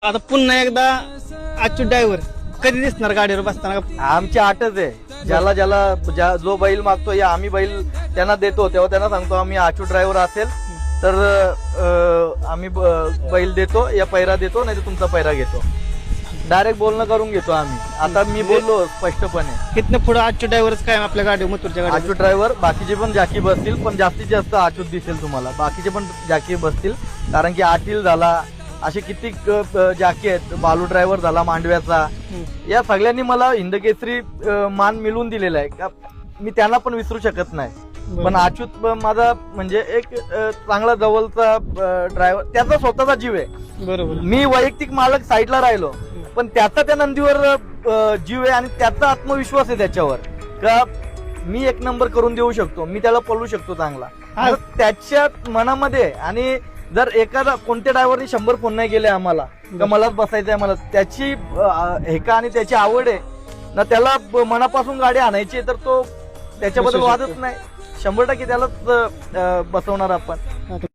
आता पुन्हा एकदा अच्युत ड्रायव्हर कधी दिसणार गाडीवर बसताना? आमची आठच आहे, ज्याला जो बैल मागतो या आम्ही बैल त्यांना देतो, तेव्हा त्यांना सांगतो आम्ही आचू ड्रायव्हर असेल तर आम्ही बैल देतो या पैरा देतो, नाही तर तुमचा पैरा घेतो. डायरेक्ट बोलणं करून घेतो आम्ही. आता मी बोललो स्पष्टपणे, इथनं पुढे अच्युत ड्रायव्हरच काय आपल्या गाडी मथुरच्या गाडी? आचू ड्रायव्हर. बाकीचे पण जाकी बसतील, पण जास्तीत जास्त आचूत दिसेल तुम्हाला. बाकीचे पण जाकी बसतील, कारण की आटील झाला, असे किती जाकी आहेत. बालू ड्रायव्हर झाला मांडव्याचा, या सगळ्यांनी मला हिंदकेसरी मान मिळवून दिलेला आहे का, मी त्यांना पण विसरू शकत नाही. पण अच्युत माझा म्हणजे एक चांगला जवळचा ड्रायव्हर, त्याचा स्वतःचा जीव आहे. बरोबर. मी वैयक्तिक मालक साईडला राहिलो, पण त्याचा त्या नंदीवर जीव आहे आणि त्याचा आत्मविश्वास आहे त्याच्यावर का मी एक नंबर करून देऊ शकतो, मी त्याला पळू शकतो चांगला. त्याच्या मनामध्ये. आणि जर एखादा कोणत्या ड्रायव्हरनी 100 फोन नाही गेले आम्हाला का मलाच बसायचंय, मला त्याची हेका आणि त्याची आवड आहे ना, त्याला मनापासून गाडी आणायची, तर तो त्याच्याबद्दल वादच नाही. 100% त्यालाच बसवणार आपण.